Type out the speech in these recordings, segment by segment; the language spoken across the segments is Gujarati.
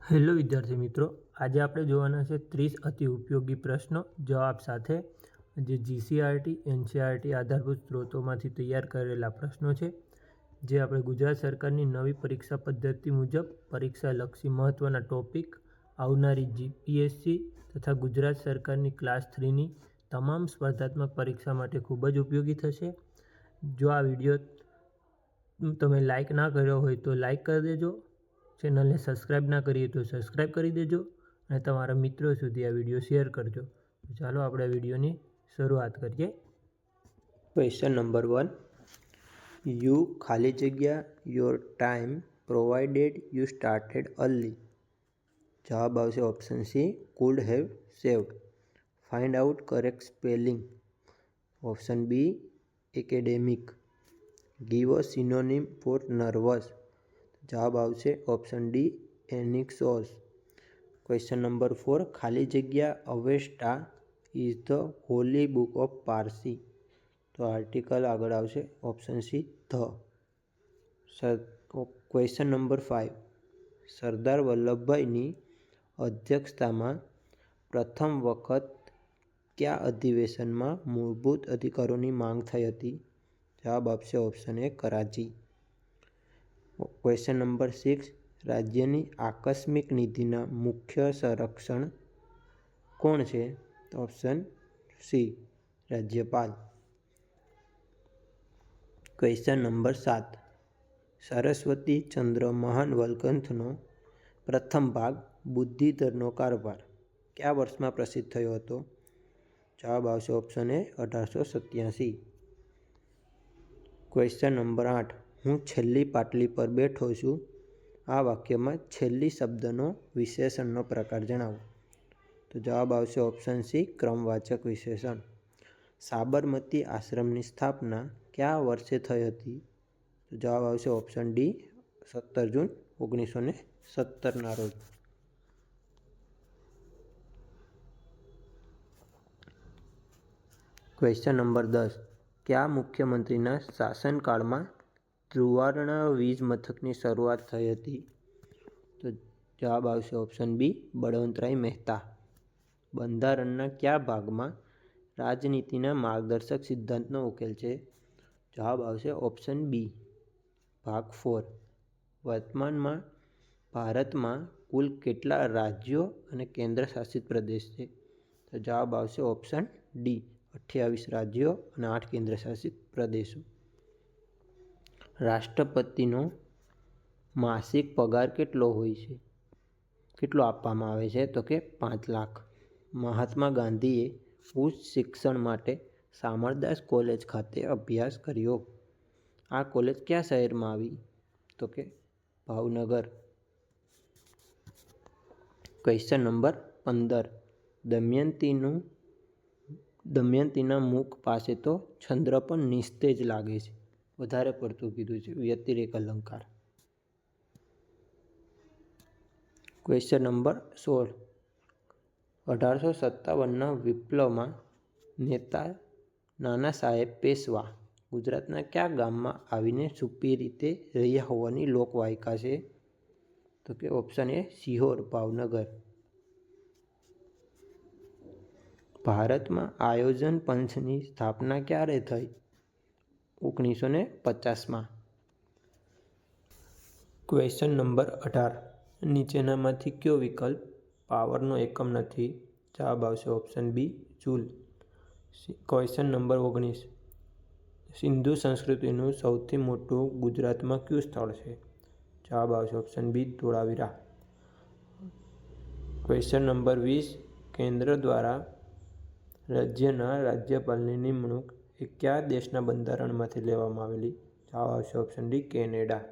હેલો વિદ્યાર્થી મિત્રો, આજે આપણે જોવાના છે 30 અતિ ઉપયોગી પ્રશ્નો જવાબ સાથે જે જીસીઆરટી એનસીઆરટી આધારભૂત સ્ત્રોતોમાંથી તૈયાર કરેલા પ્રશ્નો છે, જે આપણે ગુજરાત સરકારની નવી પરીક્ષા પદ્ધતિ મુજબ પરીક્ષાલક્ષી મહત્ત્વના ટોપિક, આવનારી જીપીએસસી તથા ગુજરાત સરકારની ક્લાસ 3ની તમામ સ્પર્ધાત્મક પરીક્ષા માટે ખૂબ જ ઉપયોગી થશે. જો આ વિડીયો તમે લાઈક ના કર્યો હોય તો લાઈક કરી દેજો. ચેનલને સબસ્ક્રાઈબ ના કરીએ તો સબસ્ક્રાઈબ કરી દેજો અને તમારા મિત્રો સુધી આ વિડીયો શેર કરજો. તો ચાલો આપણે વિડીયોની શરૂઆત કરીએ. Question number 1. યુ ખાલી જગ્યા your time provided you started early. જવાબ આવશે option C, could have saved. Find out correct spelling. Option B, academic. Give a synonym for nervous. જવાબ આવશે option D, anxious. Question number 4. ખાલી જગ્યા Avesta is the holy book of Parsi. તો આર્ટિકલ આગળ આવશે option C, the. Question number 5. Sardar વલ્લભભાઈની અધ્યક્ષતામાં પ્રથમ વખત કયા અધિવેશનમાં મૂળભૂત અધિકારોની માંગ થઈ હતી? જવાબ આપશે option A, Karachi. Question number 6. રાજ્યની આકસ્મિક નિધિના મુખ્ય સંરક્ષણ કોણ છે? ઓપ્શન સી, રાજ્યપાલ. Question number 7. સરસ્વતી ચંદ્ર મહાન ગ્રંથનો પ્રથમ ભાગ બુદ્ધિધરનો કારભાર કયા વર્ષમાં પ્રસિદ્ધ થયો હતો? જવાબ આવશે ઓપ્શન એ, 1887. Question number 8. હું છેલ્લી પાટલી પર બેઠો છું. આ વાક્યમાં છેલ્લી શબ્દનો વિશેષણનો પ્રકાર જણાવો. તો જવાબ આવશે ઓપ્શન સી, ક્રમવાચક વિશેષણ. સાબરમતી આશ્રમની સ્થાપના કયા વર્ષે થઈ હતી? તો જવાબ આવશે ઓપ્શન ડી, 17 જૂન 1917ના રોજ. Question number 10. કયા મુખ્યમંત્રીના શાસનકાળમાં ત્રિવર્ણ વીજ મથકની શરૂઆત થઈ હતી? તો જવાબ આવશે ઓપ્શન બી, બળવંતરાય મહેતા. બંધારણના કયા ભાગમાં રાજનીતિના માર્ગદર્શક સિદ્ધાંતનો ઉકેલ છે? જવાબ આવશે ઓપ્શન બી, ભાગ 4. વર્તમાનમાં ભારતમાં કુલ કેટલા રાજ્યો અને કેન્દ્રશાસિત પ્રદેશ છે? તો જવાબ આવશે ઓપ્શન ડી, 28 રાજ્યો અને 8 કેન્દ્રશાસિત પ્રદેશો. રાષ્ટ્રપતિનો માસિક પગાર કેટલો હોય છે? કેટલો આપવામાં આવે છે? તો કે 5 લાખ. મહાત્મા ગાંધીએ ઉચ્ચ શિક્ષણ માટે શામળદાસ કોલેજ ખાતે અભ્યાસ કર્યો. આ કોલેજ કયા શહેરમાં આવી? તો કે ભાવનગર. Question number 15. દમયંતીના મુખ પાસે તો ચંદ્ર પણ નિસ્તેજ લાગે છે. વધારે પડતું કીધું છે, વ્યતિરેક અલંકાર. Question number 16. 1857ના વિપ્લવમાં નેતા નાના સાહેબ પેશવા ગુજરાતના કયા ગામમાં આવીને છુપી રીતે રહ્યા હોવાની લોકવાયકા છે? તો કે ઓપ્શન એ, સિહોર, ભાવનગર. ભારતમાં આયોજન પંચની સ્થાપના ક્યારે થઈ? 1950માં. Question number 18. નીચેનામાંથી કયો વિકલ્પ પાવરનો એકમ નથી? જવાબ આવશે option B, joule. Question number 19. સિંધુ સંસ્કૃતિનું સૌથી મોટું ગુજરાતમાં કયું સ્થળ છે? જવાબ આવશે option B, Dholavira. Question number 20. કેન્દ્ર દ્વારા રાજ્યના રાજ્યપાલની નિમણૂક એ કયા દેશના બંધારણમાંથી લેવામાં આવેલી? જવાબ આવશે ઓપ્શન ડી, કેનેડા.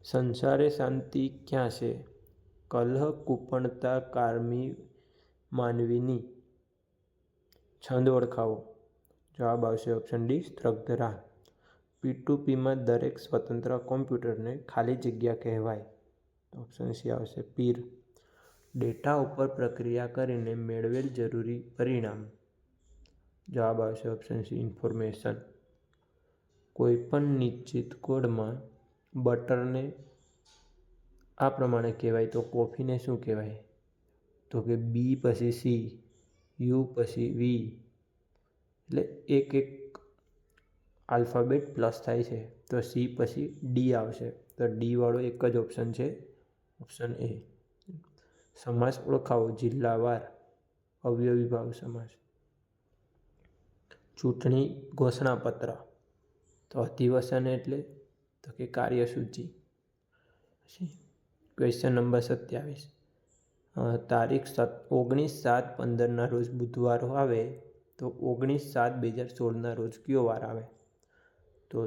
સંસારે શાંતિ ક્યાં છે? કલહ કુપણતા કારમી માનવીની. છંદ ઓળખાવો. જવાબ આવશે ઓપ્શન ડી, સ્ત્રગ્ધરા. P2Pમાં દરેક સ્વતંત્ર કોમ્પ્યુટરને ખાલી જગ્યા કહેવાય. ઓપ્શન સી આવશે, પીર. ડેટા ઉપર પ્રક્રિયા કરીને મેળવેલ જરૂરી પરિણામ. જવાબ આવશે ઓપ્શન સી, ઇન્ફોર્મેશન. કોઈપણ નિશ્ચિત કોડમાં બટરને આ પ્રમાણે કહેવાય તો કોફીને શું કહેવાય? તો કે બી પછી સી, યુ પછી વી, એટલે એક આલ્ફાબેટ પ્લસ થાય છે. તો સી પછી ડી આવશે. તો ડી વાળો એક જ ઓપ્શન છે, ઓપ્શન એ. સમાસ ઓળખાવો જિલ્લાવાર, અવયવી ભાવ સમાસ. ચૂંટણી ઘોષણાપત્ર. તો અધિવસન એટલે તો કે કાર્યસૂચિ. Question number 27. તારીખ 19/7/15 રોજ બુધવાર આવે તો 19/7/2016 રોજ કયો વાર આવે? તો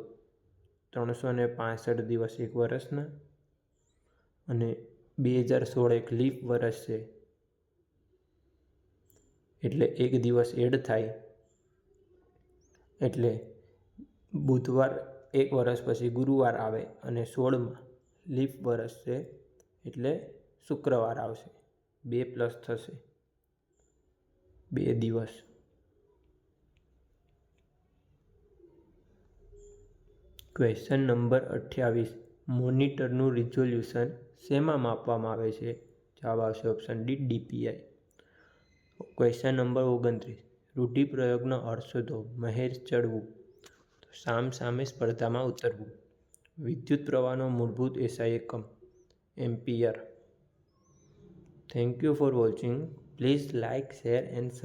365 દિવસ એક વર્ષના, અને 2016 એક લીપ વર્ષ છે એટલે એક દિવસ એડ થાય, એટલે બુધવાર એક વર્ષ પછી ગુરુવાર આવે, અને 16માં લીપ વર્ષ છે એટલે શુક્રવાર આવશે. 2 પ્લસ થશે, 2 દિવસ. Question number 28. મોનિટરનું રિઝોલ્યુશન શેમાં માપવામાં આવે છે? જવાબ આવશે option D, DPI. Question number 29. રૂઢિપ્રયોગનો અર્થ શોધો. મહેર ચડવું, સામ સામે સ્પર્ધામાં ઉતરવું. વિદ્યુત પ્રવાહનો મૂળભૂત SI એકમ ampere. Thank you for watching. Please like, share and subscribe.